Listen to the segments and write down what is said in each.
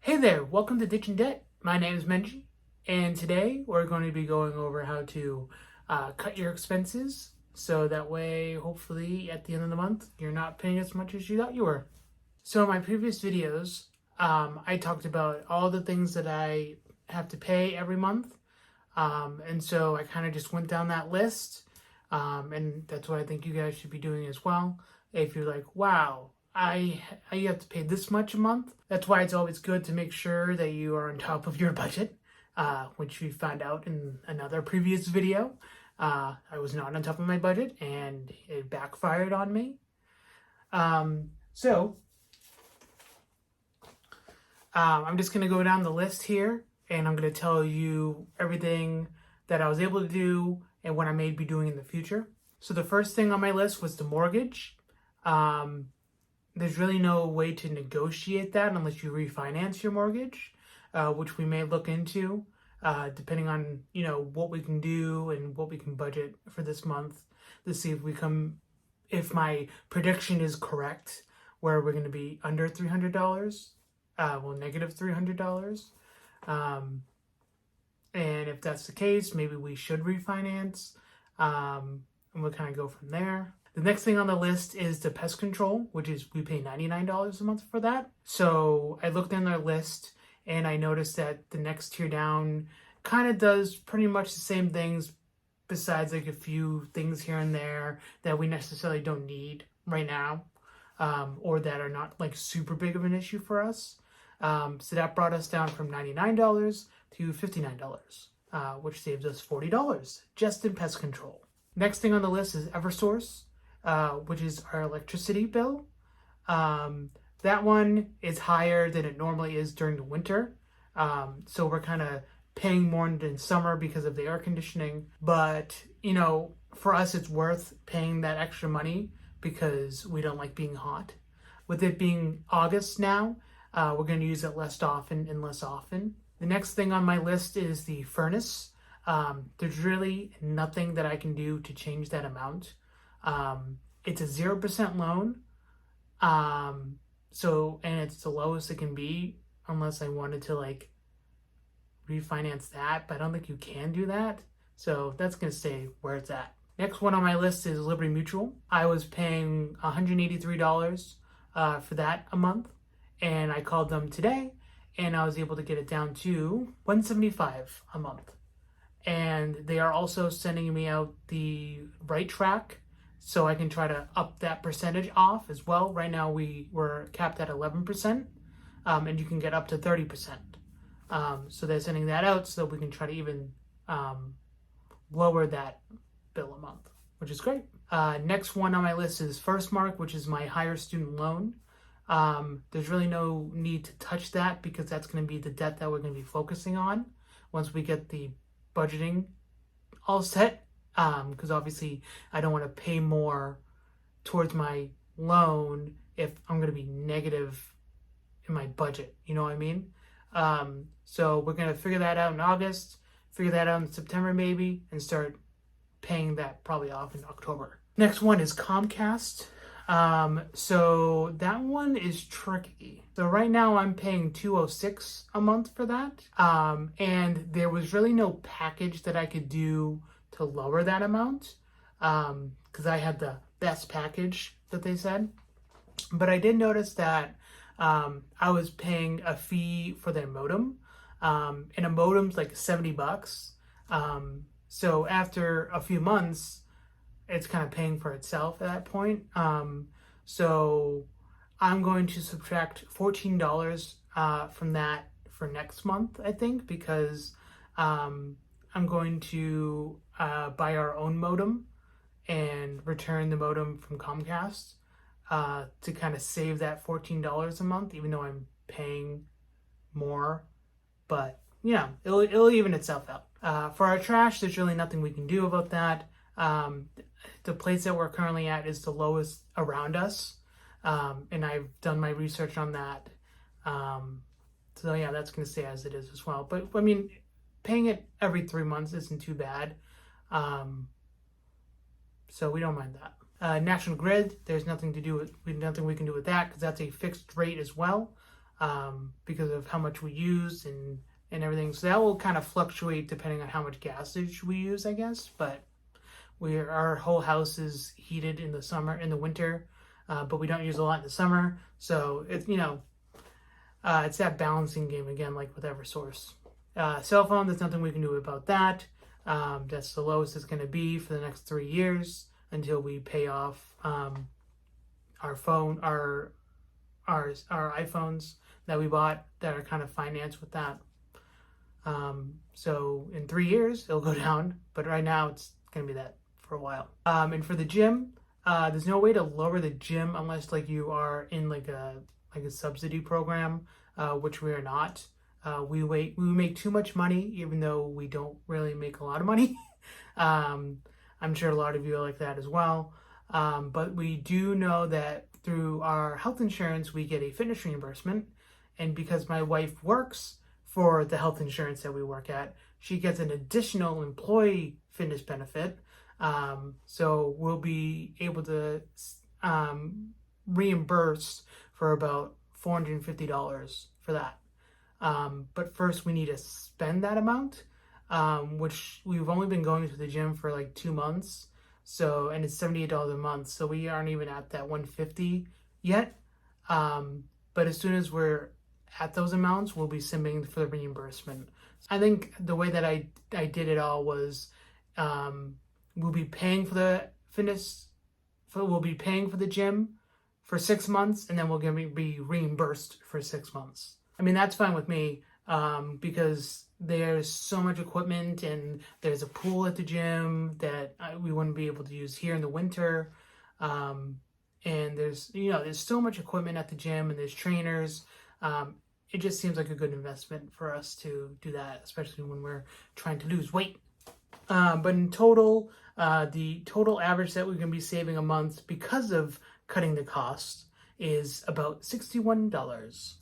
Hey there, welcome to Ditch and Debt. My name is Menji, and today we're going to be going over how to cut your expenses so that way, hopefully, at the end of the month, you're not paying as much as you thought you were. So, in my previous videos, I talked about all the things that I have to pay every month, and so I kind of just went down that list, and that's what I think you guys should be doing as well. If you're like, wow, I have to pay this much a month. That's why it's always good to make sure that you are on top of your budget, which we found out in another previous video. I was not on top of my budget and it backfired on me. So I'm just going to go down the list here and I'm going to tell you everything that I was able to do and what I may be doing in the future. So the first thing on my list was the mortgage. There's really no way to negotiate that unless you refinance your mortgage, which we may look into, depending on, what we can do and what we can budget for this month to see if my prediction is correct, where we're going to be under $300, negative $300. And if that's the case, maybe we should refinance, and we'll kind of go from there. The next thing on the list is the pest control, which is we pay $99 a month for that. So I looked in their list and I noticed that the next tier down kind of does pretty much the same things besides like a few things here and there that we necessarily don't need right now, or that are not like super big of an issue for us. So that brought us down from $99 to $59, which saves us $40 just in pest control. Next thing on the list is Eversource, which is our electricity bill. That one is higher than it normally is during the winter. So we're kind of paying more than summer because of the air conditioning. But, for us, it's worth paying that extra money because we don't like being hot. With it being August now, we're going to use it less often and less often. The next thing on my list is the furnace. There's really nothing that I can do to change that amount. It's a 0% loan. And it's the lowest it can be unless I wanted to refinance that, but I don't think you can do that. So that's going to stay where it's at. Next one on my list is Liberty Mutual. I was paying $183 for that a month, and I called them today and I was able to get it down to $175 a month. And they are also sending me out the Right Track, so I can try to up that percentage off as well. Right now we're capped at 11%, and you can get up to 30%. So they're sending that out so that we can try to even lower that bill a month, which is great. Next one on my list is FirstMark, which is my higher student loan. There's really no need to touch that because that's going to be the debt that we're going to be focusing on once we get the budgeting all set, because obviously I don't want to pay more towards my loan if I'm going to be negative in my budget, you know what I mean? So we're going to figure that out in August, figure that out in September maybe, and start paying that probably off in October. Next one is Comcast. So that one is tricky. So right now I'm paying $206 a month for that. And there was really no package that I could do to lower that amount. Cause I had the best package that they said, but I did notice that, I was paying a fee for their modem, and a modem's like $70. So after a few months, it's kind of paying for itself at that point. So I'm going to subtract $14 from that for next month, I think, because I'm going to buy our own modem and return the modem from Comcast to kind of save that $14 a month, even though I'm paying more. But, it'll even itself out. For our trash, there's really nothing we can do about that. The place that we're currently at is the lowest around us, and I've done my research on that. So yeah, that's going to stay as it is as well. But I mean, paying it every 3 months isn't too bad, so we don't mind that. National Grid, there's nothing we can do with that because that's a fixed rate as well. because of how much we use and everything. So that will kind of fluctuate depending on how much gasage we use, I guess. But our whole house is heated in the winter, but we don't use a lot in the summer. So it's it's that balancing game again, like with Eversource. Cell phone, there's nothing we can do about that. That's the lowest it's going to be for the next 3 years until we pay off our iPhones that we bought that are kind of financed with that. So in 3 years it'll go down, but right now it's going to be that for a while. And for the gym, there's no way to lower the gym unless like you are in like a subsidy program, which we are not. We make too much money, even though we don't really make a lot of money. I'm sure a lot of you are like that as well. But we do know that through our health insurance, we get a fitness reimbursement. And because my wife works for the health insurance that we work at, she gets an additional employee fitness benefit. So we'll be able to reimburse for about $450 for that. But first we need to spend that amount, which we've only been going to the gym for like 2 months. So, and it's $78 a month. So we aren't even at that $150 yet. But as soon as we're at those amounts, we'll be submitting for the reimbursement. I think the way that I did it all was, we'll be paying for the we'll be paying for the gym for 6 months, and then we're going to be reimbursed for 6 months. I mean, that's fine with me, because there's so much equipment and there's a pool at the gym that we wouldn't be able to use here in the winter. And there's so much equipment at the gym, and there's trainers. It just seems like a good investment for us to do that, especially when we're trying to lose weight. But in total, the total average that we're going to be saving a month because of cutting the cost is about $61.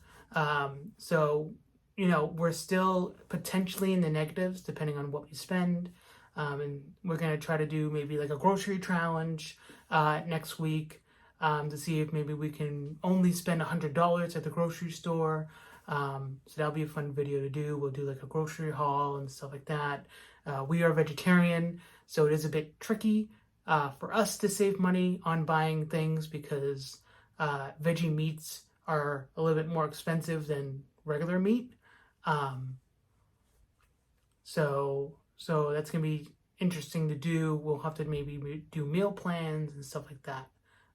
So, we're still potentially in the negatives depending on what we spend. And we're going to try to do maybe like a grocery challenge next week to see if maybe we can only spend $100 at the grocery store. So that'll be a fun video to do. We'll do like a grocery haul and stuff like that. We are vegetarian, so it is a bit tricky for us to save money on buying things because veggie meats are a little bit more expensive than regular meat. So that's going to be interesting to do. We'll have to maybe do meal plans and stuff like that.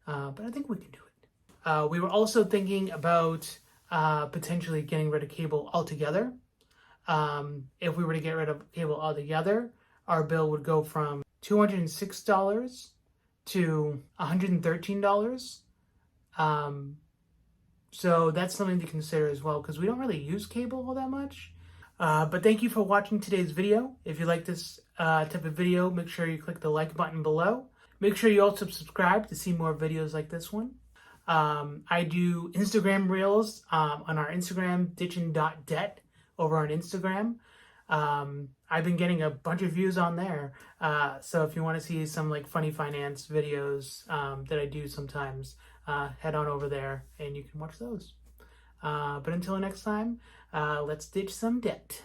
But I think we can do it. We were also thinking about potentially getting rid of cable altogether. If we were to get rid of cable altogether, our bill would go from $206 to $113. So that's something to consider as well, because we don't really use cable all that much. But thank you for watching today's video. If you like this type of video, make sure you click the like button below. Make sure you also subscribe to see more videos like this one. I do Instagram Reels on our Instagram, ditchin.debt, over on Instagram. I've been getting a bunch of views on there. So if you want to see some like funny finance videos that I do sometimes, head on over there and you can watch those. But until next time, let's ditch some debt.